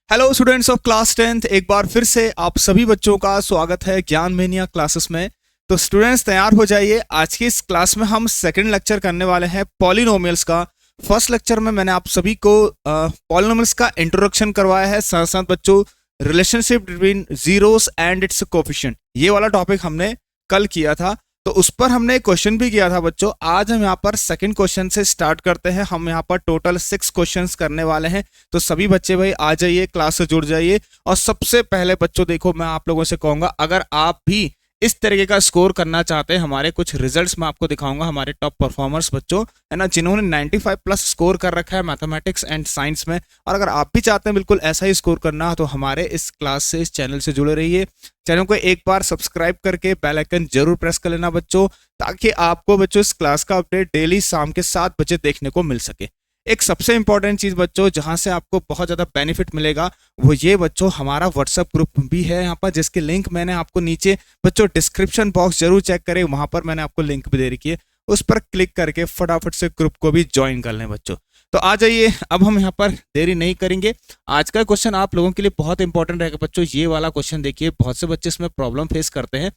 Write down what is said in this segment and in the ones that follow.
Hello students of class 10th, एक बार फिर से आप सभी बच्चों का स्वागत है ज्ञान मेनिया क्लासेस में। तो स्टूडेंट्स तैयार हो जाइए। आज की इस क्लास में हम सेकंड लेक्चर करने वाले हैं पॉलिनोमियल्स का। फर्स्ट लेक्चर में मैंने आप सभी को पॉलिनोमियल्स का इंट्रोडक्शन करवाया है, साथ साथ बच्चों relationship between zeros and it's coefficient, ये वाला टॉपिक हमने कल किया था। तो उस पर हमने क्वेश्चन भी किया था बच्चों। आज हम यहाँ पर सेकंड क्वेश्चन से स्टार्ट करते हैं। हम यहाँ पर टोटल 6 क्वेश्चंस करने वाले हैं। तो सभी बच्चे भाई आ जाइए, क्लास से जुड़ जाइए। और सबसे पहले बच्चों देखो, मैं आप लोगों से कहूंगा, अगर आप भी इस तरीके का स्कोर करना चाहते हैं, हमारे कुछ रिजल्ट्स मैं आपको दिखाऊंगा, हमारे टॉप परफॉर्मर्स बच्चों है ना, जिन्होंने 95 प्लस स्कोर कर रखा है मैथमेटिक्स एंड साइंस में। और अगर आप भी चाहते हैं बिल्कुल ऐसा ही स्कोर करना, तो हमारे इस क्लास से, इस चैनल से जुड़े रहिए। चैनल को एक बार सब्सक्राइब करके बेल आइकन जरूर प्रेस कर लेना बच्चों, ताकि आपको बच्चों इस क्लास का अपडेट डेली शाम के 7 बजे देखने को मिल सके। एक सबसे इंपॉर्टेंट चीज बच्चों, जहां से आपको बहुत ज्यादा बेनिफिट मिलेगा, वो ये बच्चों, हमारा व्हाट्सएप ग्रुप भी है यहाँ पर, जिसकी लिंक मैंने आपको नीचे बच्चों डिस्क्रिप्शन बॉक्स जरूर चेक करें, वहां पर मैंने आपको लिंक भी दे रखी है। उस पर क्लिक करके फटाफट से ग्रुप को भी ज्वाइन कर लें बच्चों। तो आ जाइए, अब हम यहाँ पर देरी नहीं करेंगे। आज का क्वेश्चन आप लोगों के लिए बहुत इंपॉर्टेंट रहेगा बच्चों। ये वाला क्वेश्चन देखिए, बहुत से बच्चे इसमें प्रॉब्लम फेस करते हैं।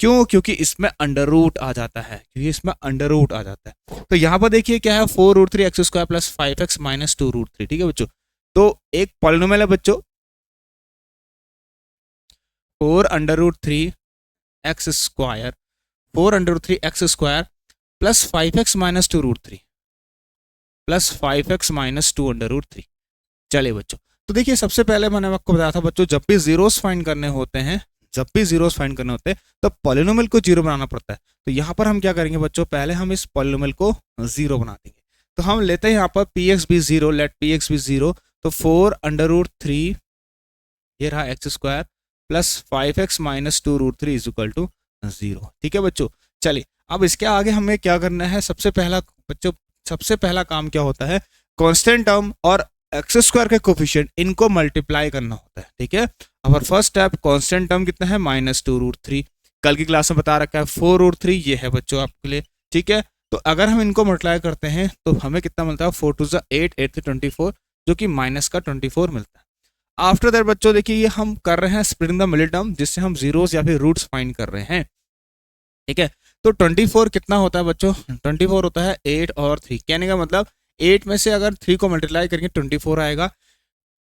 क्यों? क्योंकि इसमें अंडर रूट आ जाता है, तो यहाँ पर देखिए क्या है, 4√3 x square plus 5x minus 2√3। ठीक है बच्चों, तो एक पॉलिनोमियल है बच्चों, 4√3 x square plus 5x minus 2√3 चलिए बच्चों, तो देखिए सबसे पहले मैंने आपको बताया था बच्चों, जब भी जीरोस फाइंड करने होते हैं तो पॉलिनोमियल को जीरो बनाना पड़ता है। तो यहाँ पर हम क्या करेंगे बच्चों, पहले हम इस पॉलिनोमियल को जीरो बना देंगे। तो हम लेते हैं यहाँ पर px भी जीरो, लेट px भी जीरो। तो 4√3 ये रहा x square plus 5x minus 2√3 is equal to 0। ठीक है बच्चों, चलिए अब इसके आगे हमें क्या करना है। सबसे पहला काम क्या होता है, कांस्टेंट टर्म और एक्स स्क्वायर के कोफिशिएंट, इनको मल्टीप्लाई करना होता है। ठीक है, और फर्स्ट स्टेप, कांस्टेंट टर्म कितना है, माइनस 2√3। कल की क्लास में बता रखा है 4√3 ये है बच्चों आपके लिए। ठीक है, तो अगर हम इनको मल्टीप्लाई करते हैं तो हमें कितना मिलता है, 4 2 8, 8 से 24, जो कि माइनस का 24 मिलता है। आफ्टर दैट बच्चों देखिए, ये हम कर रहे हैं स्प्लिटिंग द मिडिल टर्म, जिससे हम जीरोस या फिर रूट्स फाइंड कर रहे हैं। ठीक है, तो 24 कितना होता है बच्चों, 24 होता है 8 और 3। कहने का मतलब 8 में से अगर 3 को मल्टीप्लाई करेंगे 24 आएगा।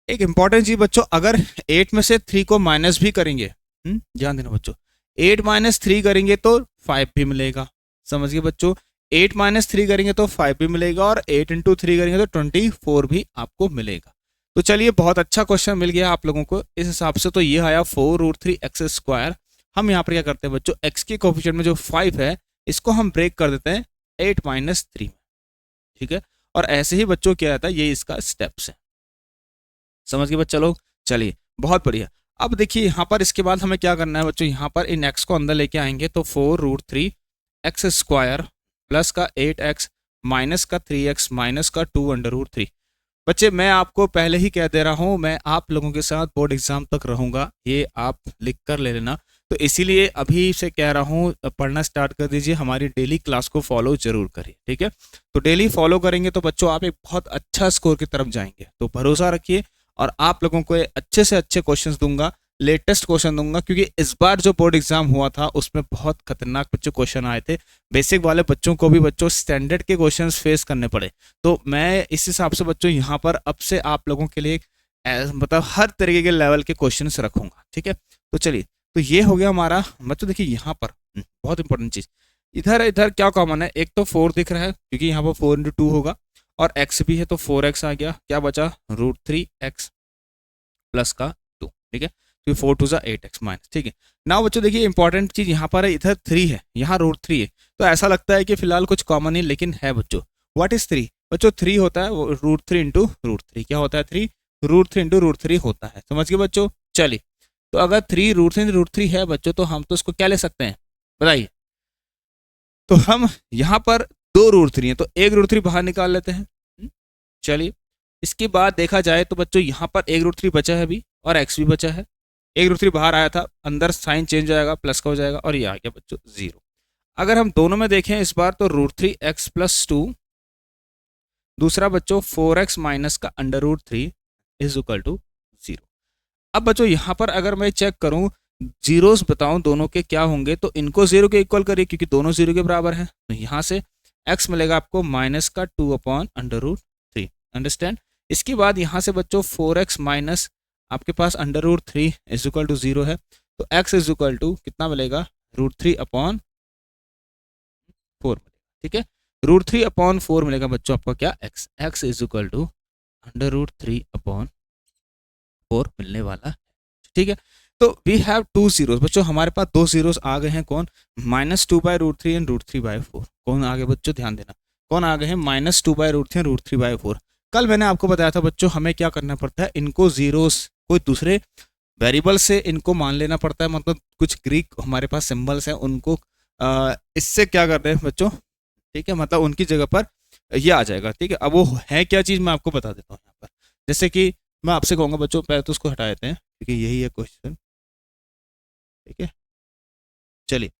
एक इंपॉर्टेंट चीज बच्चों, अगर 8 में से 3 को माइनस भी करेंगे, ध्यान देना बच्चों, 8 माइनस 3 करेंगे तो 5 भी मिलेगा। समझिए बच्चों, 8 माइनस 3 करेंगे तो 5 भी मिलेगा, और 8 इंटू 3 करेंगे तो 24 भी आपको मिलेगा। तो चलिए, बहुत अच्छा क्वेश्चन मिल गया आप लोगों को इस हिसाब से। तो ये आया 4√3 एक्स स्क्वायर। हम यहाँ पर क्या करते हैं बच्चों, एक्स के कोफिशिएंट में जो 5 है, इसको हम ब्रेक कर देते हैं 8 माइनस 3 में। ठीक है, और ऐसे ही बच्चों क्या रहता है, ये इसका स्टेप्स है। समझ गए बच्चा लोग? चलिए बहुत बढ़िया। अब देखिए यहाँ पर इसके बाद हमें क्या करना है बच्चों, यहाँ पर इन x को अंदर लेके आएंगे। तो 4√3 एक्स स्क्वायर प्लस का 8x माइनस का 3x माइनस का 2√3। बच्चे मैं आपको पहले ही कह दे रहा हूँ, मैं आप लोगों के साथ बोर्ड एग्जाम तक रहूंगा, ये आप लिख कर ले लेना। तो इसीलिए अभी से कह रहा हूँ, पढ़ना स्टार्ट कर दीजिए, हमारी डेली क्लास को फॉलो जरूर करिए। ठीक है, तो डेली फॉलो करेंगे तो बच्चों आप एक बहुत अच्छा स्कोर की तरफ जाएंगे। तो भरोसा रखिए, और आप लोगों को अच्छे से अच्छे क्वेश्चंस दूंगा, लेटेस्ट क्वेश्चन दूंगा, क्योंकि इस बार जो बोर्ड एग्जाम हुआ था उसमें बहुत खतरनाक बच्चों क्वेश्चन आए थे। बेसिक वाले बच्चों को भी बच्चों स्टैंडर्ड के क्वेश्चंस फेस करने पड़े। तो मैं इस हिसाब से बच्चों यहाँ पर अब से आप लोगों के लिए मतलब हर तरीके के लेवल के क्वेश्चंस रखूंगा। ठीक है, तो चलिए, तो ये हो गया हमारा बच्चों। देखिए यहाँ पर बहुत इंपॉर्टेंट चीज, इधर क्या कॉमन है, एक तो 4 दिख रहा है, क्योंकि यहाँ पर 4 इंटू 2 होगा, और x भी है तो 4x आ गया। क्या बचा, √3x प्लस का 2। ठीक है, तो 4 2 8x माइनस। ठीक है, ना बच्चों देखिए इंपॉर्टेंट चीज यहाँ पर है, इधर 3 है, यहाँ √3 है। तो ऐसा लगता है कि फिलहाल कुछ कॉमन नहीं, लेकिन है बच्चों। व्हाट इज 3 बच्चों, 3 होता है √3 इंटू √3। क्या होता है, 3 √3 इंटू √3 होता है। समझ गए बच्चों? चलिए, तो अगर 3 √3 है बच्चों, तो हम तो इसको क्या ले सकते हैं बताइए। तो हम यहाँ पर 2 √3 है, तो एक √3 बाहर निकाल लेते हैं। चलिए, इसके बाद देखा जाए तो बच्चों यहाँ पर एक √3 बचा है अभी, और x भी बचा है। एक √3 बाहर आया था, अंदर साइन चेंज हो जाएगा, प्लस का हो जाएगा, और ये आ गया बच्चों 0। अगर हम दोनों में देखें इस बार, तो √3x प्लस 2, दूसरा बच्चों 4x माइनस का √3 इज इक्वल टू 0। अब बच्चों यहाँ पर अगर मैं चेक करूँ जीरोस बताऊं दोनों के क्या होंगे, तो इनको जीरो के इक्वल करिए क्योंकि दोनों जीरो के बराबर हैं। तो यहाँ से x मिलेगा आपको माइनस का 2/√3, अंडरस्टैंड। इसके बाद यहाँ से बच्चों 4x माइनस आपके पास √3 इज इक्वल टू 0 है, तो x इज इक्वल टू कितना मिलेगा √3/4 मिलेगा, ठीक है। √3/4 मिलेगा बच्चों आपका क्या x इज इक्वल टू √3/4 मिलने वाला है, ठीक है। तो वी हैव 2 जीरोस बच्चों, हमारे पास 2 जीरोस आ गए हैं। कौन? -2/√3 एंड √3/4। कौन आ गए बच्चों? ध्यान देना, कौन आ गए हैं? -2/√3 एंड √3/4। कल मैंने आपको बताया था बच्चों हमें क्या करना पड़ता है, इनको जीरोस कोई दूसरे वेरिएबल से इनको मान लेना पड़ता है, मतलब कुछ ग्रीक हमारे पास सिंबल्स हैं उनको इससे क्या करते हैं बच्चों, ठीक है, मतलब उनकी जगह पर ये आ जाएगा, ठीक है। अब वो है क्या चीज़ मैं आपको बता देता हूँ यहाँ पर। जैसे कि मैं आपसे कहूँगा बच्चों, पहले तो उसको हटा देते हैं क्योंकि यही है क्वेश्चन, ठीक है। चलिए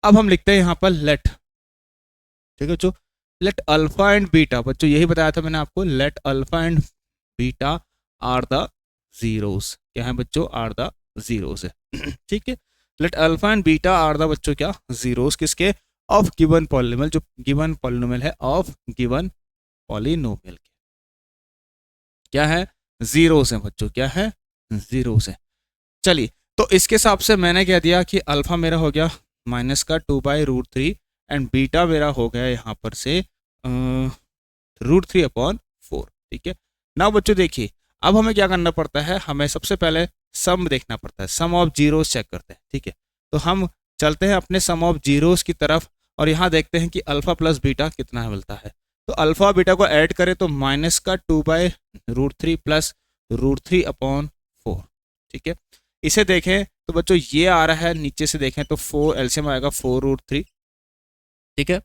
अब हम लिखते हैं यहाँ पर लेट, ठीक है बच्चों, लेट अल्फा एंड बीटा। बच्चों यही बताया था मैंने आपको, let alpha and beta are the zeros. क्या है बच्चों? आर द जीरोस है ठीक है। Let alpha and beta are the बच्चों क्या? जीरोस। किसके? ऑफ गिवन पॉलिनोमियल, जो गिवन पॉलिनोमियल है ऑफ गिवन पॉलिनोमियल के क्या है? जीरोस है बच्चों, क्या है? जीरोस है। चलिए तो इसके हिसाब से मैंने कह दिया कि अल्फा मेरा हो गया माइनस का 2/√3 एंड बीटा मेरा हो गया यहाँ पर से √3/4, ठीक है। ना बच्चों देखिए अब हमें क्या करना पड़ता है, हमें सबसे पहले सम देखना पड़ता है, सम ऑफ जीरोस चेक करते हैं, ठीक है। तो हम चलते हैं अपने सम ऑफ जीरोस की तरफ और यहाँ देखते हैं कि अल्फा प्लस बीटा कितना मिलता है। तो अल्फा बीटा को ऐड करें तो माइनस का 2/√3 प्लस √3/4, ठीक है। इसे देखें तो बच्चों ये आ रहा है, नीचे से देखें तो 4 एलसीएम आएगा 4√3, ठीक है।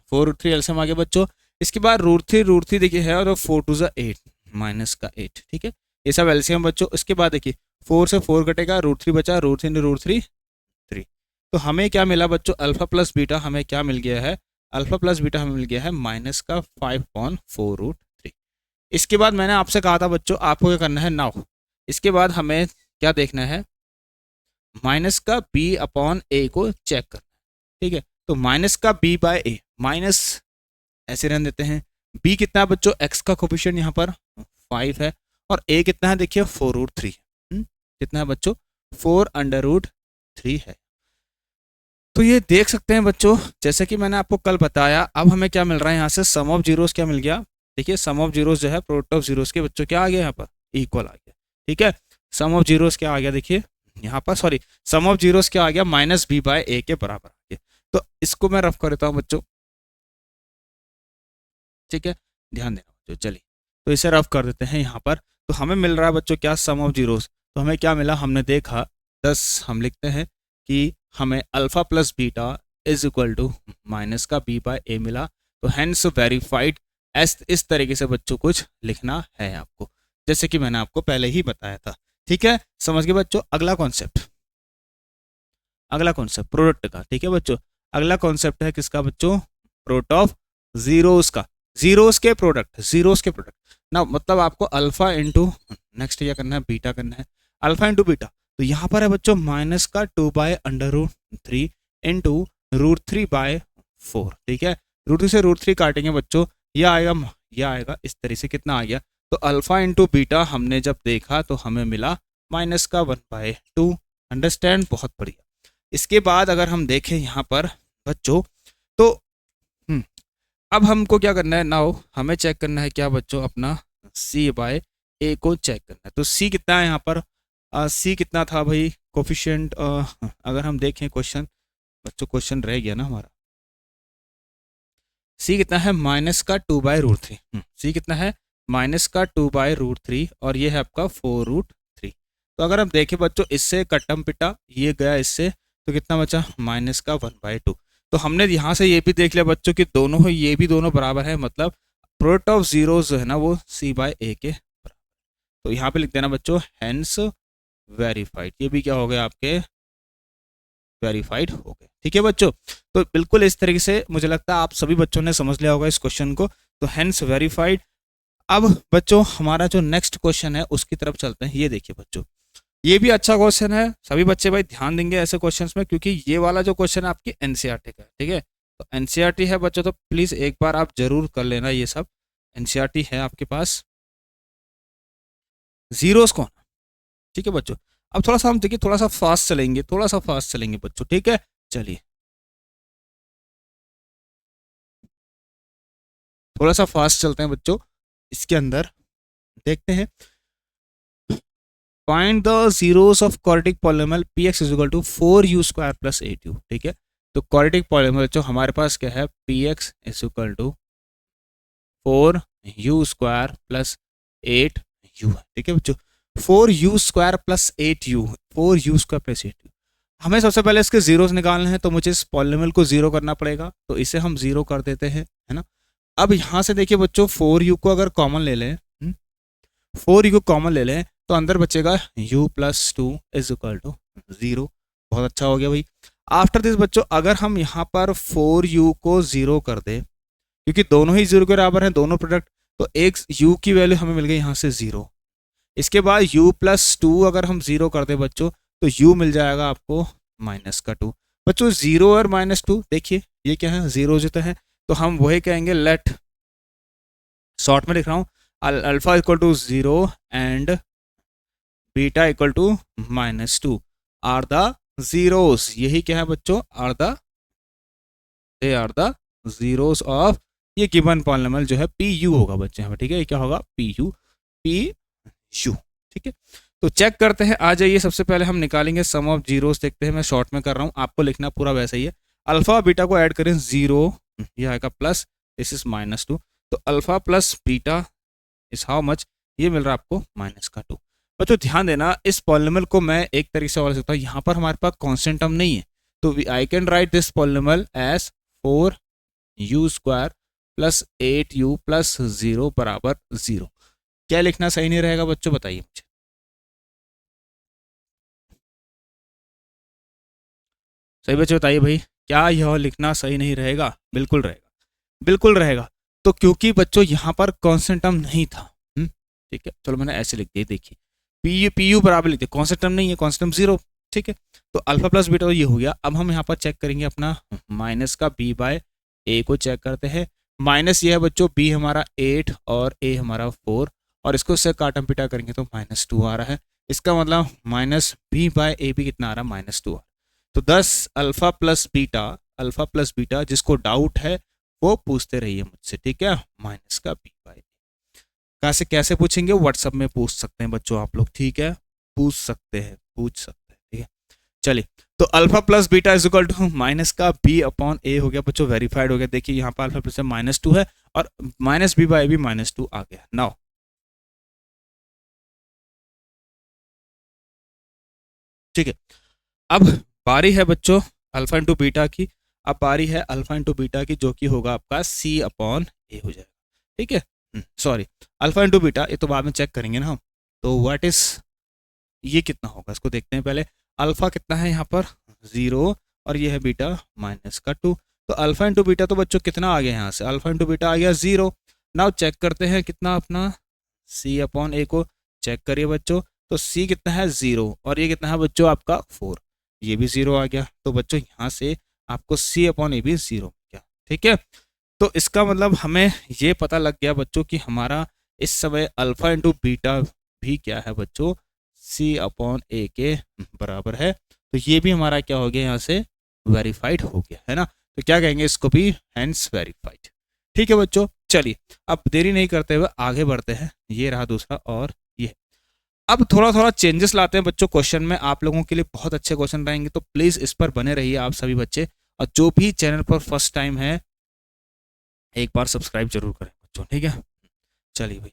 4√3 एलसीएम आ गया बच्चों। इसके बाद √3 देखिए है और 4 2 8 माइनस का 8, ठीक है। ये सब एलसीएम बच्चों। इसके बाद देखिए 4 से 4 कटेगा, √3 बचा, √3 3। तो हमें क्या मिला बच्चों? अल्फा प्लस बीटा हमें क्या मिल गया है? अल्फा प्लस बीटा हमें मिल गया है माइनस का 5/4√3। इसके बाद मैंने आपसे कहा था बच्चों आपको क्या करना है नाउ, इसके बाद हमें क्या देखना है, माइनस का b/a को चेक करना है, ठीक है। तो माइनस का b/a माइनस ऐसे रहने देते हैं। b कितना है बच्चों? x का कोफिशिएंट यहाँ पर 5 है और a कितना है देखिए 4√3 है। कितना है बच्चों? 4√3 है। तो ये देख सकते हैं बच्चों जैसे कि मैंने आपको कल बताया। अब हमें क्या मिल रहा है यहाँ से? सम ऑफ जीरोस क्या मिल गया? देखिए सम ऑफ जीरोस जो है प्रोडक्ट ऑफ जीरोस के बच्चों क्या आ गया यहाँ पर? इक्वल आ गया, ठीक है। सम ऑफ जीरोस क्या आ गया देखिए यहाँ पर, सॉरी सम ऑफ जीरोस क्या आ गया? -b/a के बराबर आ गया। तो इसको मैं रफ कर देता हूँ बच्चों, ठीक है, ध्यान देना बच्चों। चलिए तो इसे रफ कर देते हैं यहाँ पर। तो हमें मिल रहा है बच्चों क्या? सम ऑफ जीरोस। तो हमें क्या मिला? हमने देखा 10, हम लिखते हैं कि हमें alpha plus beta is equal to minus का b/a मिला। तो हैंस वेरीफाइड। इस तरीके से बच्चों कुछ लिखना है आपको, जैसे कि मैंने आपको पहले ही बताया था, ठीक है। समझ गए बच्चों? अगला कॉन्सेप्ट प्रोडक्ट का, ठीक है बच्चों। अगला कॉन्सेप्ट है किसका बच्चों? प्रोडक्ट ऑफ जीरोस का। जीरोस के प्रोडक्ट ना, मतलब आपको अल्फा इंटू नेक्स्ट क्या करना है? बीटा करना है। अल्फा इंटू बीटा, तो यहाँ पर है बच्चों माइनस का 2/√3 इंटू √3/4, ठीक है। √3 से √3 काटेंगे बच्चों, यह आएगा इस तरह से। कितना आ गया? तो अल्फा इंटू बीटा हमने जब देखा तो हमें मिला माइनस का 1/2, अंडरस्टैंड? बहुत बढ़िया। इसके बाद अगर हम देखें यहाँ पर बच्चों तो अब हमको क्या करना है नाउ, हमें चेक करना है क्या बच्चों? अपना c/a को चेक करना है। तो c कितना है यहाँ पर? c कितना था भाई कोफिशिएंट? अगर हम देखें क्वेश्चन बच्चों, क्वेश्चन रह गया ना हमारा। c कितना है? माइनस का 2/√3। c कितना है? माइनस का 2/√3 और ये है आपका 4√3। तो अगर हम देखें बच्चों इससे कट्टम पिटा ये गया इससे, तो कितना बचा? माइनस का 1/2। तो हमने यहाँ से ये भी देख लिया बच्चों कि दोनों ही ये भी दोनों बराबर है, मतलब प्रोडक्ट ऑफ जीरोस जो है ना वो c/a के बराबर। तो यहाँ पे लिख देना बच्चों हैंस वेरीफाइड। ये भी क्या हो गया? आपके वेरीफाइड हो गए, ठीक है बच्चों। तो बिल्कुल इस तरीके से मुझे लगता है आप सभी बच्चों ने समझ लिया होगा इस क्वेश्चन को। तो हैंस वेरीफाइड। अब बच्चों हमारा जो नेक्स्ट क्वेश्चन है उसकी तरफ चलते हैं। ये देखिए बच्चों, ये भी अच्छा क्वेश्चन है, सभी बच्चे भाई ध्यान देंगे ऐसे क्वेश्चंस में, क्योंकि ये वाला जो क्वेश्चन है आपकी एनसीईआरटी का है, ठीक है। तो एनसीईआरटी है बच्चों, तो प्लीज एक बार आप जरूर कर लेना, ये सब एनसीईआरटी है आपके पास। जीरोस कौन, ठीक है बच्चों। अब थोड़ा सा हम देखिए, थोड़ा सा फास्ट चलेंगे, थोड़ा सा फास्ट चलेंगे बच्चों, ठीक है। चलिए थोड़ा सा फास्ट चलते हैं बच्चों, इसके अंदर देखते हैं। Find the zeros of quadratic polynomial px is equal to 4u square plus 8u, ठीक है। तो क्वाड्रेटिक पॉलीनोमियल जो हमारे पास क्या है, px is equal to 4u square plus 8u है, ठीक है बच्चों। 4u square plus 8u, 4u square plus 8u। हमें सबसे पहले इसके जीरोस निकालने हैं, तो मुझे इस पॉलीनोमियल को जीरो करना पड़ेगा, तो इसे हम जीरो कर देते हैं, है ना। अब यहाँ से देखिए बच्चों, 4u को अगर कॉमन ले लें, 4u को कॉमन ले लें, तो अंदर बचेगा u plus 2 is equal to 0। बहुत अच्छा हो गया भाई। आफ्टर दिस बच्चों, अगर हम यहाँ पर 4u को जीरो कर दें, क्योंकि दोनों ही जीरो के बराबर हैं, दोनों प्रोडक्ट, तो एक u की वैल्यू हमें मिल गई यहाँ से 0। इसके बाद u प्लस 2 अगर हम जीरो कर दें बच्चों, तो u मिल जाएगा आपको माइनस का 2। बच्चों 0 और माइनस 2, देखिए ये क्या है, जीरो जो है, तो हम वही कहेंगे, लेट, शॉर्ट में लिख रहा हूँ, alpha equal to 0 and beta equal to minus 2 are the zeros. यही क्या है बच्चों, they are the zeros of ये गिवन पॉलिनोमियल जो है पी यू होगा बच्चे यहाँ पे, ठीक है। ये क्या होगा, पी यू, ठीक है। तो चेक करते हैं, आ जाइए। सबसे पहले हम निकालेंगे सम ऑफ जीरोस, देखते हैं। मैं शॉर्ट में कर रहा हूँ, आपको लिखना पूरा वैसा ही है। अल्फा बीटा को ऐड करें, 0, ये आएगा प्लस, दिस इज माइनस 2। तो alpha plus beta is how much, ये मिल रहा है आपको माइनस का 2। बच्चों ध्यान देना, इस पॉलिनोमियल को मैं एक तरीके से और लिख सकता हूँ, यहाँ पर हमारे पास कांस्टेंट टर्म नहीं है, तो I can write this polynomial as 4u square plus 8u plus 0 बराबर 0। क्या लिखना सही नहीं रहेगा बच्चों, बताइए मुझे। सही बच्चों बताइए भाई, क्या यह लिखना सही नहीं रहेगा? बिल्कुल रहेगा, बिल्कुल रहेगा। तो क्योंकि बच्चों यहाँ पर कांस्टेंट टर्म नहीं था, ठीक है, चलो मैंने ऐसे लिख दिया, देखिए पी यू बराबर लिखते, कांस्टेंट टर्म नहीं है, कांस्टेंट टर्म 0, ठीक है। तो अल्फा प्लस बीटा ये हो गया। अब हम यहाँ पर चेक करेंगे अपना माइनस का b बाय ए को चेक करते हैं। माइनस ये है बच्चों, b हमारा 8 और a हमारा 4, और इसको इससे काटम पिटा करेंगे तो माइनस 2 आ रहा है। इसका मतलब माइनस b बाय ए भी कितना आ रहा है, माइनस 2 आ रहा है। तो 10 अल्फा प्लस बीटा जिसको डाउट है वो पूछते रहिए मुझसे, ठीक है। माइनस का b बाय कहाँ से कैसे पूछेंगे, व्हाट्सअप में पूछ सकते हैं बच्चों आप लोग, ठीक है, पूछ सकते हैं, ठीक है। चलिए, तो alpha plus beta is equal to minus का b अपॉन ए हो गया बच्चों, वेरीफाइड हो गया। देखिए यहाँ पर अल्फा प्लस माइनस 2 है और माइनस b बाय भी माइनस 2 आ गया। नाउ ठीक है, अब बारी है बच्चों अल्फा इंटू बीटा की। अब बारी है अल्फा इंटू बीटा की, जो कि होगा आपका c अपॉन ए हो जाएगा, ठीक है। सॉरी, अल्फा इंटू बीटा ये तो बाद में चेक करेंगे ना हम। तो व्हाट इज, ये कितना होगा इसको देखते हैं पहले। अल्फा कितना है यहाँ पर 0, और ये है बीटा माइनस का 2। तो अल्फा इंटू बीटा तो बच्चों कितना आ गया यहाँ से, अल्फा इंटू बीटा आ गया 0। नाउ चेक करते हैं कितना अपना c अपॉन ए को चेक करिए बच्चों। तो c कितना है 0, और ये कितना है बच्चों आपका 4, ये भी 0 आ गया। तो बच्चों यहाँ से आपको c अपॉन ए भी 0 गया, ठीक है। तो इसका मतलब हमें ये पता लग गया बच्चों कि हमारा इस समय अल्फा इंटू बीटा भी क्या है बच्चों, c अपॉन ए के बराबर है। तो ये भी हमारा क्या हो गया, यहाँ से वेरीफाइड हो गया, है ना। तो क्या कहेंगे इसको भी, हैंस वेरीफाइड, ठीक है बच्चों। चलिए अब देरी नहीं करते हुए आगे बढ़ते हैं। ये रहा दूसरा, और ये अब थोड़ा थोड़ा चेंजेस लाते हैं बच्चों क्वेश्चन में। आप लोगों के लिए बहुत अच्छे क्वेश्चन रहेंगे, तो प्लीज इस पर बने रहिए आप सभी बच्चे। और जो भी चैनल पर फर्स्ट टाइम है, एक बार सब्सक्राइब जरूर करें बच्चों, ठीक है। चलिए भाई,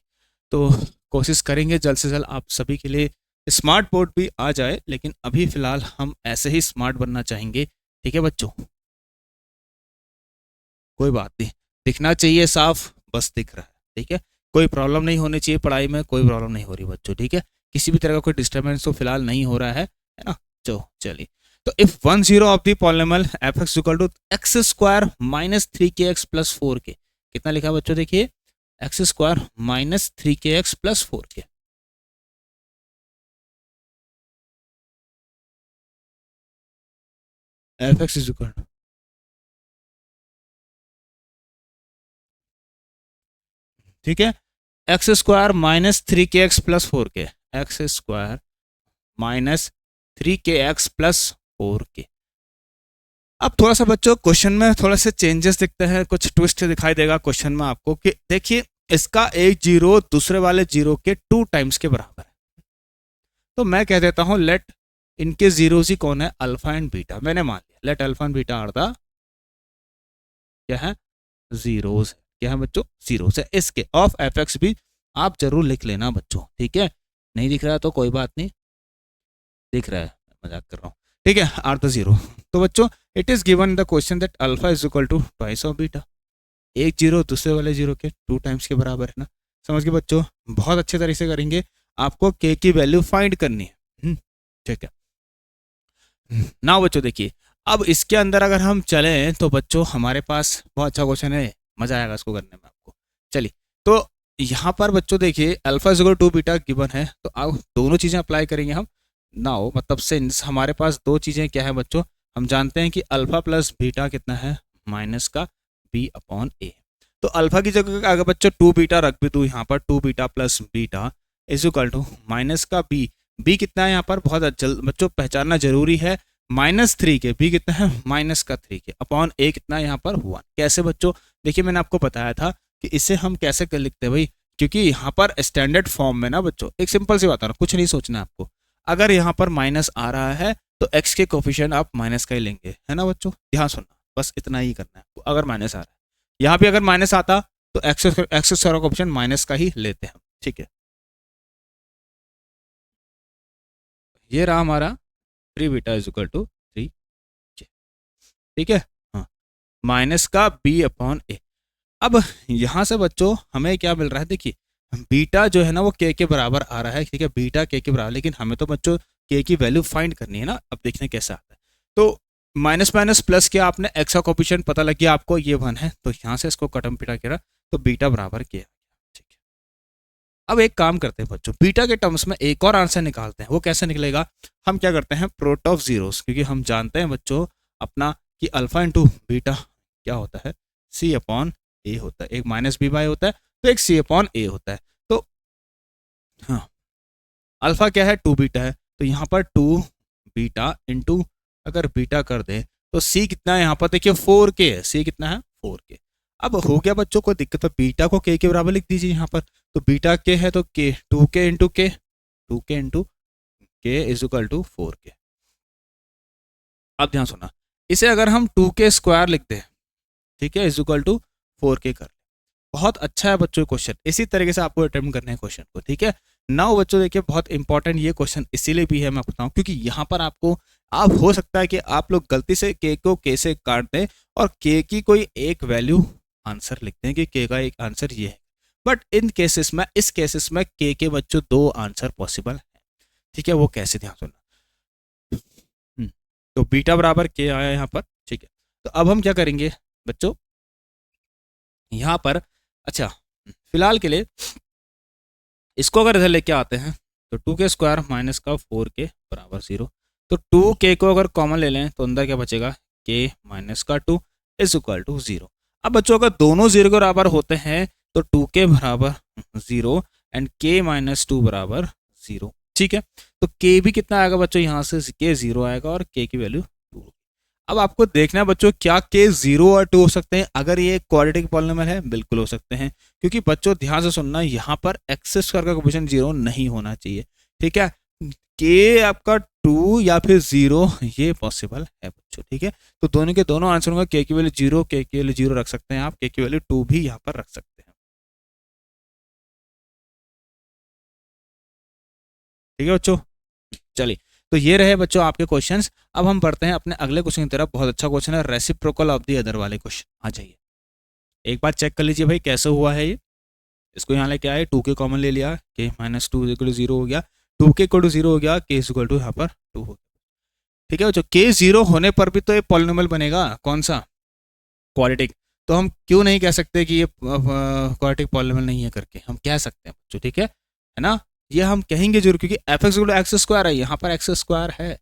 तो कोशिश करेंगे जल्द से जल्द आप सभी के लिए स्मार्ट बोर्ड भी आ जाए, लेकिन अभी फिलहाल हम ऐसे ही स्मार्ट बनना चाहेंगे, ठीक है बच्चों। कोई बात नहीं, दिखना चाहिए साफ, बस दिख रहा है, ठीक है। कोई प्रॉब्लम नहीं होनी चाहिए पढ़ाई में, कोई प्रॉब्लम नहीं हो रही बच्चों, ठीक है। किसी भी तरह का कोई डिस्टर्बेंस तो फिलहाल नहीं हो रहा है ना। चलिए, तो if 1 0 of the polynomial f x equal to x square minus 3kx plus 4k, कितना लिखा बच्चों, देखिए x square minus 3kx plus 4k। F x is equal, ठीक है, x square minus 3kx plus 4k, x square minus 3kx plus 4k। अब थोड़ा सा बच्चों क्वेश्चन में थोड़ा से चेंजेस दिखते हैं, कुछ ट्विस्ट दिखाई देगा क्वेश्चन में आपको कि देखिए इसका एक जीरो दूसरे वाले जीरो के 2 टाइम्स के बराबर है। तो मैं कह देता हूं लेट इनके जीरोस ही कौन है, अल्फा एंड बीटा। मैंने मान लिया let alpha and beta are the क्या है, जीरोस है। क्या है बच्चों, जीरोस है। इसके ऑफ एफ एक्स भी आप जरूर लिख लेना बच्चों, ठीक है। नहीं दिख रहा तो कोई बात नहीं, दिख रहा है, मजाक कर रहा हूँ, ठीक है। Are the zero. तो बच्चों it is given the question that alpha is equal to twice of beta, एक जीरो दूसरे वाले जीरो के 2 टाइम्स के बराबर है ना। समझ गए बच्चों, बहुत अच्छे तरीके से करेंगे। आपको के की वैल्यू फाइंड करनी है, ठीक है ना बच्चों। देखिए अब इसके अंदर अगर हम चलें तो बच्चों हमारे पास बहुत अच्छा क्वेश्चन है, मजा आएगा इसको करने में आपको। चलिए तो यहाँ पर बच्चों देखिए alpha is equal to beta given है, तो अब दोनों चीजें अप्लाई करेंगे हम नाउ, मतलब सिंस हमारे पास दो चीजें क्या है बच्चों, हम जानते हैं कि अल्फा प्लस बीटा कितना है, माइनस का बी अपॉन ए। तो अल्फा की जगह अगर बच्चों 2 बीटा रख भी दूं यहाँ पर, 2 beta plus beta is equal to minus का बी, बी कितना है यहाँ पर बहुत जल्द बच्चों पहचानना जरूरी है, -3 के, बी कितना है माइनस का 3 के, अपॉन ए कितना है यहाँ पर 1। कैसे बच्चों, देखिए मैंने आपको बताया था कि इसे हम कैसे कर लिखते हैं भाई, क्योंकि यहाँ पर स्टैंडर्ड फॉर्म में ना बच्चों एक सिंपल सी बात है, कुछ नहीं सोचना है आपको। अगर यहाँ पर माइनस आ रहा है तो एक्स के कोफिशिएंट आप माइनस का ही लेंगे, है ना बच्चों, ध्यान सुनना, बस इतना ही करना है आपको। अगर माइनस आ रहा है यहाँ पे, अगर माइनस आता तो एक्स का कोफिशिएंट माइनस का ही लेते हैं, ठीक है। ये रहा हमारा 3 बीटा इज इक्वल टू 3, ठीक है, हाँ, माइनस का बी अपॉन ए। अब यहाँ से बच्चों हमें क्या मिल रहा है, देखिए बीटा जो है ना वो के बराबर आ रहा है, ठीक है, बीटा के बराबर, लेकिन हमें तो बच्चों के की वैल्यू फाइंड करनी है ना। अब देखने कैसा आता है, तो माइनस माइनस प्लस किया आपने, एक्स का कोफिशिएंट पता लग गया आपको, ये 1 है, तो यहाँ से इसको कटम पिटा किया तो बीटा बराबर किया, ठीक है। अब एक काम करते हैं बच्चों, बीटा के टर्म्स में एक और आंसर निकालते हैं, वो कैसे निकलेगा, हम क्या करते हैं प्रोडक्ट ऑफ जीरोस, क्योंकि हम जानते हैं बच्चों अपना कि अल्फा इंटू बीटा क्या होता है, सी अपॉन ए होता है, एक माइनस बी बाई होता है तो एक सी अपॉन ए होता है। तो हाँ अल्फा क्या है 2 बीटा है, तो यहाँ पर 2 बीटा इंटू अगर बीटा कर दें तो सी कितना है यहाँ पर, देखिए 4k है, सी कितना है 4k। अब हो गया बच्चों कोई दिक्कत, तो बीटा को के बराबर लिख दीजिए यहाँ पर, तो बीटा के है तो के 2k इंटू के, 2k इंटू के इज इक्वल टू 4k। अब ध्यान सुना, इसे अगर हम 2k स्क्वायर लिखते हैं, ठीक है, इज इक्वल टू 4k कर, बहुत अच्छा है बच्चों क्वेश्चन, इसी तरीके से आपको अटेम्प्ट करना है क्वेश्चन को, ठीक है। नाउ बच्चों देखिए बहुत इंपॉर्टेंट ये क्वेश्चन इसीलिए भी है, मैं बताऊं क्योंकि यहाँ पर आपको आप हो सकता है कि आप लोग गलती से के को के से काट दें और के की कोई एक वैल्यू आंसर लिखते हैं कि के का एक आंसर ये है, बट इन केसेस में, इस केसेस में के बच्चों 2 आंसर पॉसिबल है, ठीक है। वो कैसे, ध्यान सुनना, तो बीटा बराबर के आया यहाँ पर, ठीक है। तो अब हम क्या करेंगे बच्चों यहाँ पर, अच्छा फिलहाल के लिए इसको अगर इधर लेके आते हैं तो 2k स्क्वायर माइनस का 4k बराबर 0, तो 2k को अगर कॉमन ले लें तो अंदर क्या बचेगा, k माइनस का 2 इज इक्वल टू 0। अब बच्चों अगर दोनों 0 के बराबर होते हैं तो 2k बराबर 0 एंड k माइनस 2 बराबर 0, ठीक है। तो k भी कितना आएगा बच्चों, यहाँ से k 0 आएगा और k की वैल्यू 2। अब आपको देखना है बच्चों क्या के 0 और 2 हो सकते हैं, अगर ये क्वाड्रेटिक पॉलिनोमियल है बिल्कुल हो सकते हैं, क्योंकि बच्चों ध्यान से सुनना, यहाँ पर एक्स स्क्वायर का कोफिशिएंट 0 नहीं होना चाहिए, ठीक है। के आपका 2 या फिर 0 ये पॉसिबल है बच्चों, ठीक है। तो दोनों के दोनों आंसर होंगे, के की वैल्यू 0, के की वैल्यू 0 रख सकते हैं आप, के की वैल्यू 2 भी यहाँ पर रख सकते हैं, ठीक है बच्चों। चलिए तो ये रहे बच्चों आपके क्वेश्चंस। अब हम बढ़ते हैं अपने अगले क्वेश्चन की तरफ, बहुत अच्छा क्वेश्चन है, रेसिप्रोकल ऑफ द अदर वाले क्वेश्चन। आ जाइए एक बार चेक कर लीजिए भाई कैसे हुआ है ये। इसको यहाँ लेके आए, 2k कॉमन ले लिया, k माइनस 2 इक्वल टू 0 हो गया, 2k इक्वल टू 0 हो गया, k इक्वल टू यहाँ पर 2 हो गया, ठीक है बच्चों। k 0 होने पर भी तो ये पॉलिनोमियल बनेगा, कौन सा, क्वाड्रेटिक। तो हम क्यों नहीं कह सकते कि ये क्वाड्रेटिक पॉलिनोमियल नहीं है करके, हम कह सकते हैं बच्चों, ठीक है ना। ये हम कहेंगे जरूर, क्योंकि एफ एक्स स्क्वायर है, यहाँ पर एक्स स्क्वायर है,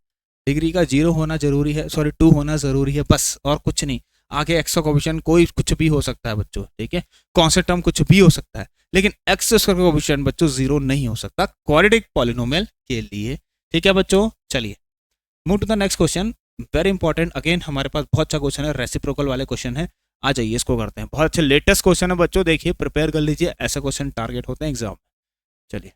डिग्री का 0 होना जरूरी है, सॉरी 2 होना जरूरी है, बस और कुछ नहीं। आगे एक्स का कोएफिशिएंट कोई कुछ भी हो सकता है बच्चों, ठीक है, कांस्टेंट टर्म कुछ भी हो सकता है, लेकिन एक्स स्क्वायर का कोएफिशिएंट बच्चों 0 नहीं हो सकता क्वाड्रेटिक पॉलिनोमियल के लिए, ठीक है बच्चों। चलिए move to the next question, very important, again हमारे पास बहुत अच्छा क्वेश्चन है, रेसिप्रोकल वाले क्वेश्चन है। आ जाइए इसको करते हैं, बहुत अच्छे लेटेस्ट क्वेश्चन है बच्चों, देखिए प्रिपेयर कर लीजिए, ऐसा क्वेश्चन टारगेट होते हैं एग्जाम में। चलिए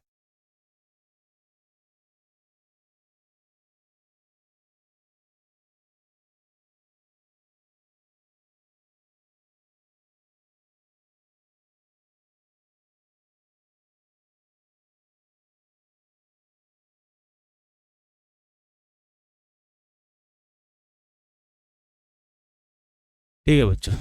ठीक है बच्चों,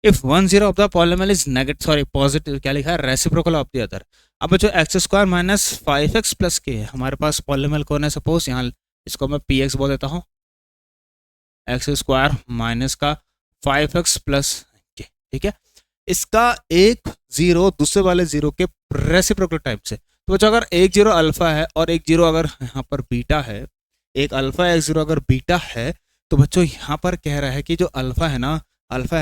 if one zero of the polynomial is negative, sorry positive, क्या लिखा है, रेसिप्रोकल ऑफ द अदर। अब बच्चों x square minus 5x plus के हमारे पास पॉलिनोमियल कौन है, सपोज यहाँ इसको मैं पी एक्स बोल देता हूँ, एक्स स्क्वायर माइनस का 5x प्लस के, ठीक है, इसका एक जीरो दूसरे वाले जीरो के रेसिप्रोकल टाइप से। तो बच्चों अगर एक जीरो अल्फा है और एक जीरो अगर यहाँ पर बीटा है, एक अल्फा एक जीरो अगर बीटा है, तो बच्चों यहाँ पर कह रहा है कि जो अल्फा है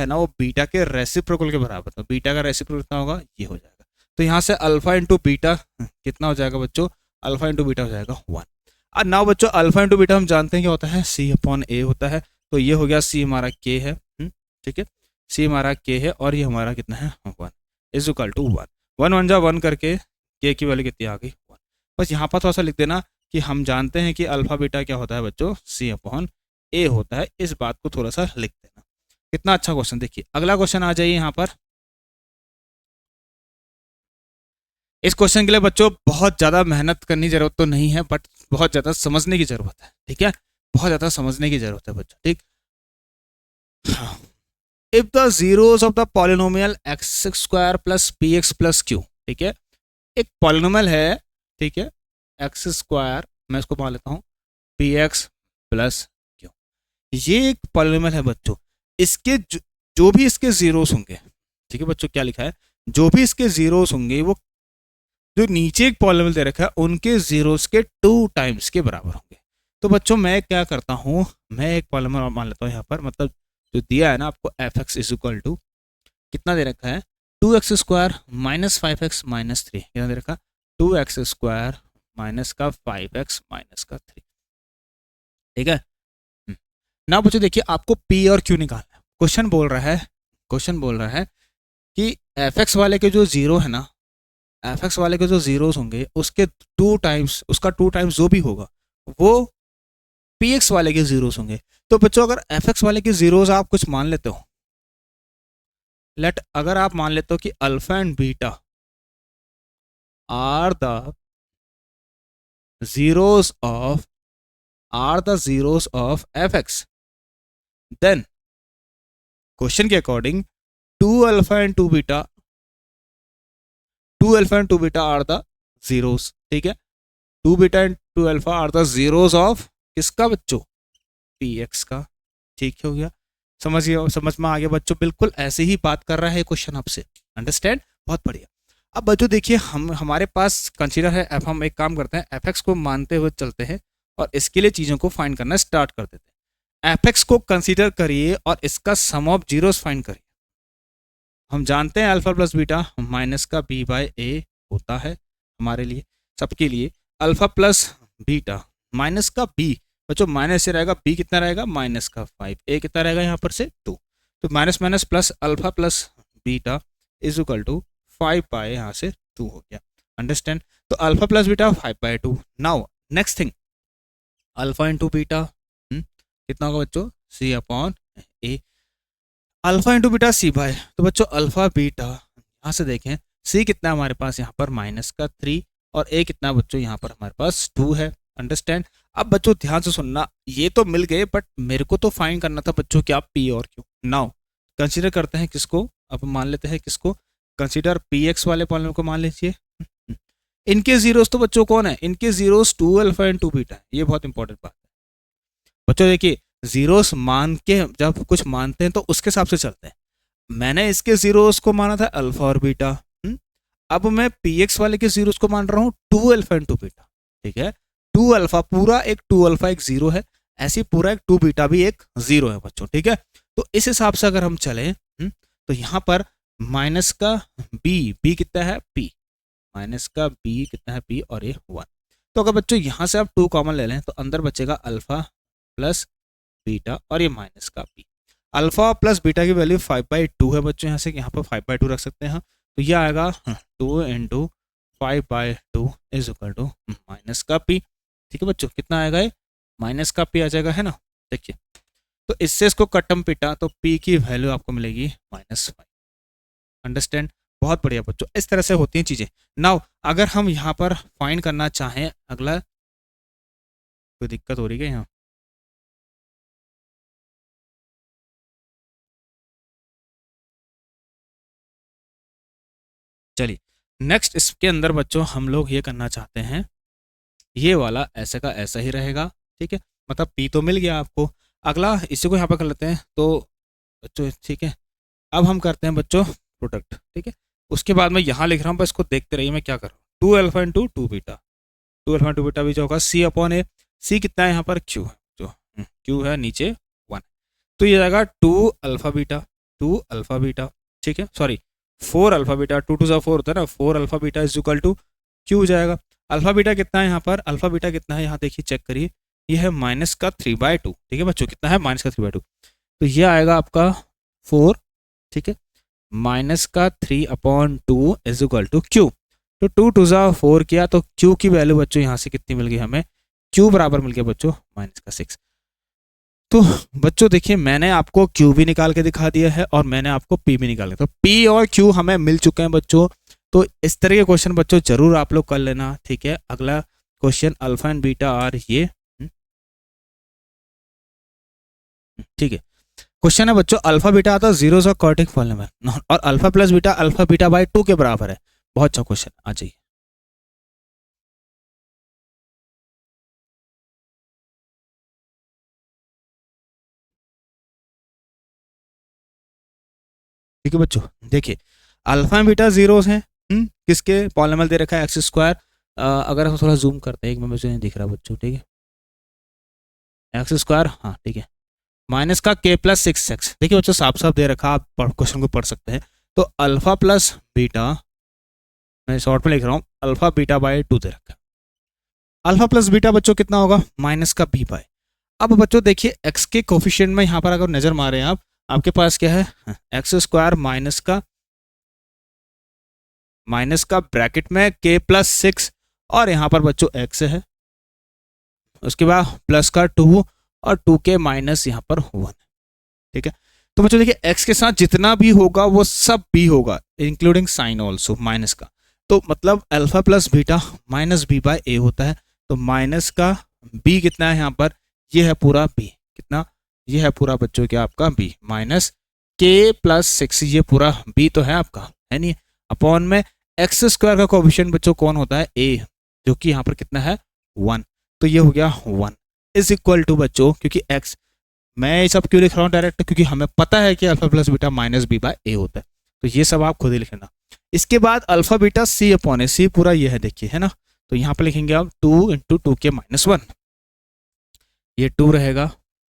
ना वो बीटा के रेसिप्रोकल के बराबर, तो बीटा का रेसिप्रोकल कितना होगा, ये हो जाएगा। तो यहाँ से अल्फा इंटू बीटा कितना हो जाएगा बच्चों, अल्फा इंटू बीटा हो जाएगा 1। और नाउ बच्चों अल्फा इंटू बीटा हम जानते हैं क्या होता है, सी अपॉन ए होता है, तो ये हो गया सी हमारा के है, ठीक है, सी हमारा के है और ये हमारा कितना है 1 इज इक्वल टू 1, 1 1 जा 1 करके के की वैल्यू कितनी आ गई 1। बस यहाँ पर थोड़ा सा लिख देना कि हम जानते हैं कि अल्फा बीटा क्या होता है बच्चों, सी अपॉन ए होता है, इस बात को थोड़ा सा लिख देना। कितना अच्छा क्वेश्चन, देखिए अगला क्वेश्चन आ जाइए यहाँ पर। इस क्वेश्चन के लिए बच्चों बहुत ज़्यादा मेहनत करनी जरूरत तो नहीं है, बट बहुत ज़्यादा समझने की जरूरत है, ठीक है, बहुत ज़्यादा समझने की जरूरत है बच्चों, ठीक। If the zeros of the polynomial x square plus P x plus Q, ठीक है, एक पॉलिनोमियल है, ठीक है, एक्स स्क्वायर, मैं इसको मान लेता हूँ पी एक्स प्लस क्यू, ये एक पॉलिनोमियल है बच्चों, इसके जो भी इसके जीरोस होंगे, ठीक है बच्चों, क्या लिखा है, जो भी इसके जीरोस होंगे वो जो नीचे एक पॉलिनोमियल दे रखा है उनके जीरोस के 2 टाइम्स के बराबर होंगे। तो बच्चों मैं क्या करता हूँ, मैं एक पॉलिनोमियल मान लेता हूँ यहाँ पर, मतलब जो दिया है ना आपको f x is equal to कितना दे रखा है, 2x square minus 5x minus 3, कितना दे रखा, 2x स्क्वायर माइनस का 5x माइनस का 3, ठीक है। ना बच्चों देखिए आपको p और q निकालना है, क्वेश्चन बोल रहा है कि एफ एक्स वाले के जो जीरो है ना, एफ एक्स वाले के जो जीरोस होंगे उसके 2 टाइम्स, उसका 2 टाइम्स जो भी होगा वो पी एक्स वाले के जीरोस होंगे। तो बच्चों अगर एफ एक्स वाले के जीरोस आप कुछ मान लेते हो, अगर आप मान लेते हो कि alpha and beta are the zeros of F X, then question के according 2 alpha and 2 beta are the zeros, ठीक है, 2 beta and 2 alpha are the zeros of किसका बच्चों, पी एक्स का, ठीक हो गया, समझ में आ गया बच्चों, बिल्कुल ऐसे ही बात कर रहा है क्वेश्चन आपसे, अंडरस्टैंड, बहुत बढ़िया। अब बच्चों देखिए हमारे पास कंसीडर है एफ, हम एक काम करते हैं एफ एक्स को मानते हुए चलते हैं और इसके लिए चीज़ों को फाइंड करना स्टार्ट कर देते हैं। एफ एक्स को कंसीडर करिए और इसका सम ऑफ जीरोस फाइंड करिए। हम जानते हैं अल्फा प्लस बीटा माइनस का बी बाय ए होता है हमारे लिए, सबके लिए, अल्फा प्लस बीटा माइनस का बी, बच्चों माइनस से रहेगा, बी कितना रहेगा माइनस का 5, ए कितना रहेगा यहाँ पर से 2, तो minus minus plus alpha plus beta is equal to 5 by यहाँ से 2 हो गया, अंडरस्टैंड। तो alpha plus beta 5 by 2। Now next thing, alpha into beta कितना होगा बच्चों, C upon A, alpha into beta C by, तो बच्चों अल्फा बीटा यहाँ से देखें, सी कितना हमारे पास यहाँ पर माइनस का 3 और ए कितना बच्चों यहाँ पर हमारे पास 2 है, अंडरस्टैंड। अब बच्चों ध्यान से सुनना, ये तो मिल गए बट मेरे को तो फाइंड करना था बच्चों क्या पी और क्यू। नाउ कंसीडर करते हैं किसको, अब मान लेते हैं किसको, कंसीडर पी एक्स वाले पॉलिनोमियल को मान लीजिए। इनके जीरोस तो बच्चों कौन है, इनके जीरोस 2 अल्फा एंड 2 बीटा है, ये बहुत इंपॉर्टेंट बात है बच्चों। देखिए जीरोस मान के जब कुछ मानते हैं तो उसके हिसाब से चलते हैं। मैंने इसके जीरोस को माना था अल्फा और बीटा। अब मैं पी एक्स वाले के जीरोस को मान रहा हूँ 2 अल्फा एंड 2 बीटा। ठीक है, 2 अल्फा पूरा एक 2 अल्फा एक जीरो है, ऐसे पूरा एक 2 बीटा भी एक जीरो है बच्चों। ठीक है, तो इस हिसाब से अगर हम चले तो यहाँ पर माइनस का बी कितना है पी, माइनस का बी कितना है पी और ये 1। तो अगर बच्चों यहाँ से आप 2 कॉमन ले लें तो अंदर बचेगा अल्फा प्लस बीटा और ये माइनस का पी। अल्फा प्लस बीटा की वैल्यू 5/2 है बच्चों, यहाँ से यहाँ पर 5/2 रख सकते हैं। तो ये आएगा 2 into 5/2 is equal to minus का पी। ठीक है बच्चों, कितना आएगा ये माइनस का पी आ जाएगा, है ना। देखिए, तो इससे इसको कटम पिटा तो पी की वैल्यू आपको मिलेगी -5। अंडरस्टैंड, बहुत बढ़िया बच्चों, इस तरह से होती हैं चीजें। नाउ अगर हम यहाँ पर फाइंड करना चाहें अगला, कोई दिक्कत हो रही है यहाँ? चलिए नेक्स्ट इसके अंदर बच्चों हम लोग ये करना चाहते हैं, ये वाला ऐसे का ऐसा ही रहेगा। ठीक है, मतलब पी तो मिल गया आपको। अगला इसी को यहाँ पर कर लेते हैं तो बच्चों, ठीक है, अब हम करते हैं बच्चों प्रोडक्ट। ठीक है, उसके बाद मैं यहाँ लिख रहा हूँ, बस इसको देखते रहिए मैं क्या कर रहा हूँ। 2 alpha into 2 beta, 2 alpha into beta भी जो होगा सी अपॉन ए। सी कितना है यहाँ पर क्यू है, जो क्यू है नीचे 1, तो ये जाएगा 2 अल्फा बीटा, 2 अल्फा बीटा। ठीक है, सॉरी 4 अल्फा बीटा, 2 2 4 होता है ना, 4 alpha beta is equal to Q हो जाएगा। अल्फा बीटा कितना है यहाँ पर, अल्फा बीटा कितना है यहाँ देखिए चेक करिए, ये है माइनस का 3/2। ठीक है बच्चों, कितना है माइनस का 3/2, तो ये आएगा आपका 4। ठीक है, माइनस का 3/2 इज इक्वल टू क्यू। तो 2 2 4 किया तो क्यू की वैल्यू बच्चों यहाँ से कितनी मिल गई हमें, क्यू बराबर मिल गया बच्चों माइनस का 6। तो बच्चों देखिए, मैंने आपको क्यू भी निकाल के दिखा दिया है और मैंने आपको पी भी निकाल दिया, तो पी और क्यू हमें मिल चुके हैं बच्चों। तो इस तरह के क्वेश्चन बच्चों जरूर आप लोग कर लेना। ठीक है, अगला question alpha and beta are ये, ठीक है, क्वेश्चन है बच्चों अल्फा बीटा आता है जीरो सा क्वाड्रेटिक पॉलीनोमियल और alpha plus beta alpha beta by 2 के बराबर है। बहुत अच्छा क्वेश्चन, आ जाइए। ठीक है बच्चों, देखिए अल्फा बीटा जीरोस हैं, किसके पॉलीनोमियल दे रखा है एक्स स्क्वायर। अगर हम थोड़ा जूम करते हैं, एक में मुझे नहीं दिख रहा बच्चों, ठीक है, एक्स स्क्वायर, हाँ ठीक है, माइनस का के प्लस 6x। देखिए बच्चों साफ साफ दे रखा, आप क्वेश्चन को पढ़ सकते हैं। तो अल्फा प्लस बीटा, मैं शॉर्ट में लिख रहा हूँ, अल्फा बीटा बाई 2 दे रखा है। अल्फा प्लस बीटा बच्चों कितना होगा माइनस का बी बाई। अब बच्चों देखिए एक्स के कोफिशिएंट में यहाँ पर अगर नजर मारे आप, आपके पास क्या है एक्स स्क्वायर माइनस का ब्रैकेट में के प्लस 6 और यहाँ पर बच्चों एक्स है, उसके बाद प्लस का 2 और 2 के माइनस यहाँ पर 1। ठीक है, तो बच्चों देखिए एक्स के साथ जितना भी होगा वो सब बी होगा, इंक्लूडिंग साइन ऑल्सो माइनस का। तो मतलब alpha plus beta minus B by A होता है। तो माइनस का बी कितना है यहाँ पर, ये है पूरा बी, कितना, ये है पूरा बच्चों क्या आपका बी, माइनस के प्लस 6, ये पूरा बी तो है आपका, है नहीं, अपॉन में एक्स स्क्वायर का कोएफिशिएंट बच्चों कौन होता है ए, जो कि यहाँ पर कितना है 1। तो ये हो गया 1 इज इक्वल टू बच्चों, क्योंकि एक्स, मैं ये सब क्यों लिख रहा हूँ डायरेक्ट, क्योंकि हमें पता है कि alpha plus beta minus B by A होता है। तो ये सब आप खुद ही लिखना। इसके बाद अल्फा बीटा सी अपॉन ए, सी पूरा ये है देखिए, है ना। तो यहाँ पे लिखेंगे आप 2 इंटू 2 के माइनस 1, ये 2 रहेगा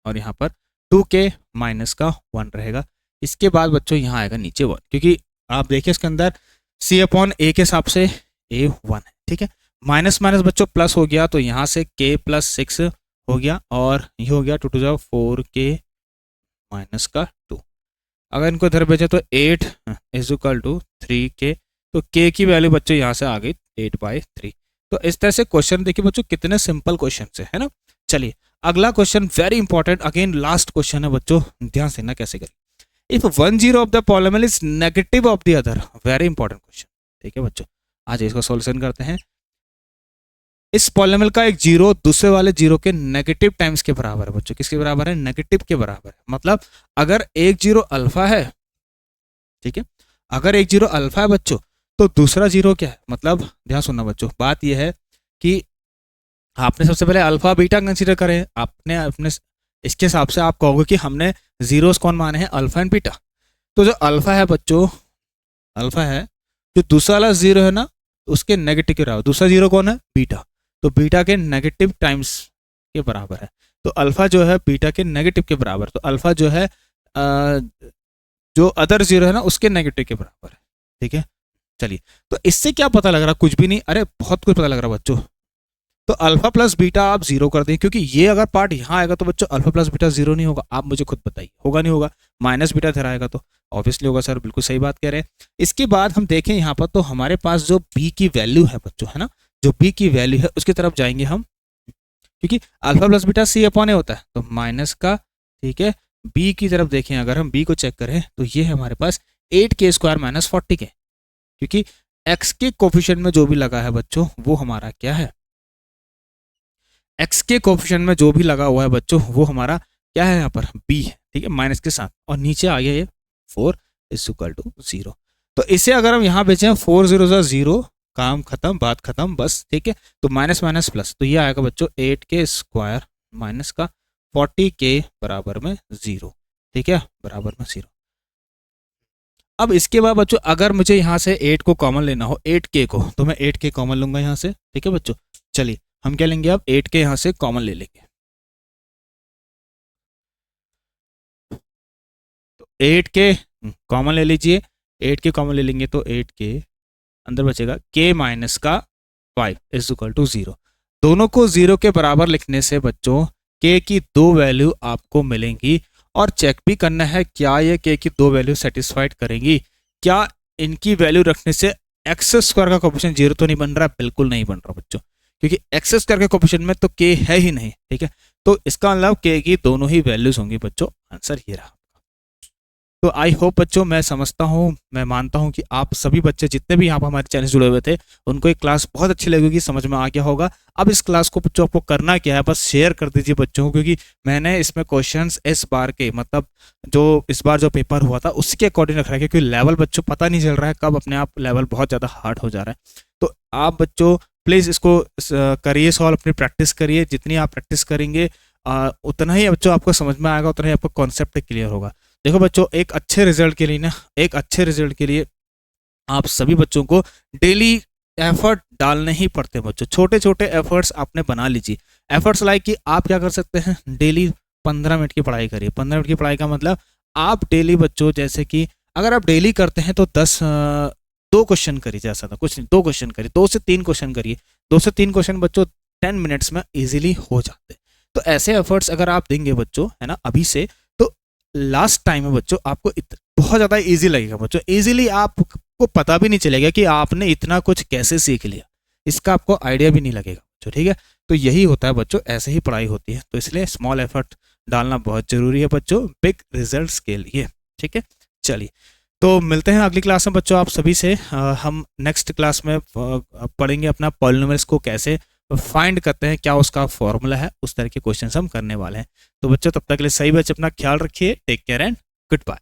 और यहाँ पर 2 के माइनस का 1 रहेगा। इसके बाद बच्चों यहाँ आएगा नीचे 1, क्योंकि आप देखिए इसके अंदर सी अपॉन ए के हिसाब से ए 1 है। ठीक है, माइनस माइनस बच्चों प्लस हो गया, तो यहाँ से के प्लस 6 हो गया और ये हो गया 2 2 4 के माइनस का 2। अगर इनको इधर भेजे तो 8 इज इक्वल टू 3 के, तो के की वैल्यू बच्चों यहाँ से आ गई 8/3। तो इस तरह से क्वेश्चन देखिए बच्चों कितने सिंपल क्वेश्चन है ना। चलिए अगला question very important, again last question है बच्चों, ध्यान से ना कैसे करें। If 1 0 of the polynomial is negative of the other, very important question. ठीक है बच्चों, आज इसको सॉल्यूशन करते हैं। इस पॉलीनोमियल का एक जीरो दूसरे वाले जीरो के नेगेटिव टाइम्स के बराबर है बच्चों, किसके बराबर है, नेगेटिव के बराबर है। मतलब अगर एक जीरो अल्फा है, ठीक है, अगर एक जीरो अल्फा है बच्चों, तो दूसरा जीरो क्या है, मतलब ध्यान सुनना बच्चों, बात यह है कि आपने सबसे पहले अल्फा बीटा कंसीडर करें, आपने अपने इसके हिसाब से आप कहोगे कि हमने जीरोस कौन माने हैं, अल्फा एंड बीटा। तो जो अल्फा है बच्चों, अल्फा है, जो दूसरा वाला जीरो है ना उसके नेगेटिव के बराबर, दूसरा जीरो कौन है, बीटा, तो बीटा के नेगेटिव टाइम्स के बराबर है। तो अल्फा जो है बीटा के नेगेटिव के बराबर, तो अल्फा जो है जो अदर जीरो है ना उसके नेगेटिव के बराबर है। ठीक है, चलिए, तो इससे क्या पता लग रहा, कुछ भी नहीं, अरे बहुत कुछ पता लग रहा बच्चों। तो अल्फा प्लस बीटा आप जीरो कर दें, क्योंकि ये अगर पार्ट यहाँ आएगा तो बच्चों अल्फा प्लस बीटा जीरो नहीं होगा, आप मुझे खुद बताइए, होगा नहीं होगा, माइनस बीटा इधर आएगा तो ऑब्वियसली होगा सर, बिल्कुल सही बात कह रहे हैं। इसके बाद हम देखें यहाँ पर, तो हमारे पास जो बी की वैल्यू है बच्चों, है ना, जो बी की वैल्यू है उसकी तरफ जाएंगे हम, क्योंकि अल्फा प्लस बीटा सी अपॉन ए होता है, तो माइनस का, ठीक है, बी की तरफ देखें, अगर हम बी को चेक करें तो ये है हमारे पास 8k² माइनस 40k, क्योंकि एक्स के कोफिशिएंट में जो भी लगा है बच्चों वो हमारा क्या है, एक्स के कोफिशिएंट में जो भी लगा हुआ है बच्चों वो हमारा क्या है, यहाँ पर बी है, ठीक है, माइनस के साथ, और नीचे आ गया ये 4 = 0। तो इसे अगर हम यहाँ बेचें 4 0 0, काम खत्म, बात खत्म, बस, ठीक है। तो माइनस माइनस प्लस, तो ये आएगा बच्चों 8k² माइनस का 40k बराबर में 0, ठीक है, बराबर में 0। अब इसके बाद बच्चों अगर मुझे यहाँ से 8 को कॉमन लेना हो, 8k को, तो मैं 8k कॉमन लूंगा यहाँ से, ठीक है बच्चों। चलिए हम क्या लेंगे, अब 8k यहाँ से कॉमन ले लेंगे, तो 8k कॉमन ले लीजिए, 8k कॉमन ले लेंगे तो 8k अंदर बचेगा k माइनस का 5 = 0। दोनों को 0 के बराबर लिखने से बच्चों k की 2 वैल्यू आपको मिलेंगी, और चेक भी करना है क्या ये k की 2 वैल्यू सेटिस्फाइड करेंगी, क्या इनकी वैल्यू रखने से x² का कोफिशिएंट 0 तो नहीं बन रहा, बिल्कुल नहीं बन रहा बच्चों, क्योंकि x² के कोफिशिएंट में तो k है ही नहीं, ठीक है। तो इसका मतलब k की दोनों ही वैल्यूज होंगी बच्चों, आंसर ये रहा। तो आई होप बच्चों, मैं समझता हूँ, मैं मानता हूँ कि आप सभी बच्चे जितने भी यहाँ पर हमारे चैनल से जुड़े हुए थे उनको एक क्लास बहुत अच्छी लगेगी, समझ में आ गया होगा। अब इस क्लास को बच्चों आपको करना क्या है, बस शेयर कर दीजिए बच्चों को, क्योंकि मैंने इसमें क्वेश्चंस इस बार के, मतलब जो इस बार जो पेपर हुआ था उसके अकॉर्डिंग रख रहा है, क्योंकि लेवल बच्चों पता नहीं चल रहा है कब अपने आप लेवल बहुत ज़्यादा हार्ड हो जा रहा है। तो आप बच्चों प्लीज़ इसको करिए सॉल्व, अपनी प्रैक्टिस करिए, जितनी आप प्रैक्टिस करेंगे उतना ही बच्चों आपको समझ में आएगा, उतना ही आपको कॉन्सेप्ट क्लियर होगा। देखो बच्चों, एक अच्छे रिजल्ट के लिए ना, एक अच्छे रिजल्ट के लिए आप सभी बच्चों को डेली एफर्ट डालने ही पड़ते हैं बच्चों, छोटे छोटे एफर्ट्स आपने बना लीजिए। एफर्ट्स लाइक कि आप क्या कर सकते हैं, डेली 15 मिनट की पढ़ाई करिए। 15 मिनट की पढ़ाई का मतलब आप डेली बच्चों, जैसे कि अगर आप डेली करते हैं तो 2 क्वेश्चन करिए, जैसा था कुछ नहीं, 2 क्वेश्चन करिए, 2 से 3 क्वेश्चन करिए, 2 से 3 क्वेश्चन बच्चों 10 मिनट्स में इजीली हो जाते हैं। तो ऐसे एफर्ट्स अगर आप देंगे बच्चों, है ना, अभी से, तो लास्ट टाइम में बच्चों आपको बहुत ज़्यादा इजी लगेगा बच्चों, इजीली आपको पता भी नहीं चलेगा कि आपने इतना कुछ कैसे सीख लिया, इसका आपको आइडिया भी नहीं लगेगा बच्चों, ठीक है। तो यही होता है बच्चों, ऐसे ही पढ़ाई होती है, तो इसलिए स्मॉल एफर्ट डालना बहुत ज़रूरी है बच्चों बिग रिजल्ट्स के लिए, ठीक है। चलिए, तो मिलते हैं अगली क्लास में बच्चों आप सभी से। हम नेक्स्ट क्लास में पढ़ेंगे अपना पॉलिनोमियल्स को कैसे फाइंड करते हैं, क्या उसका फॉर्मूला है, उस तरह के क्वेश्चन हम करने वाले हैं। तो बच्चों तब तक के लिए सही बच्चे अपना ख्याल रखिए, take care and good bye.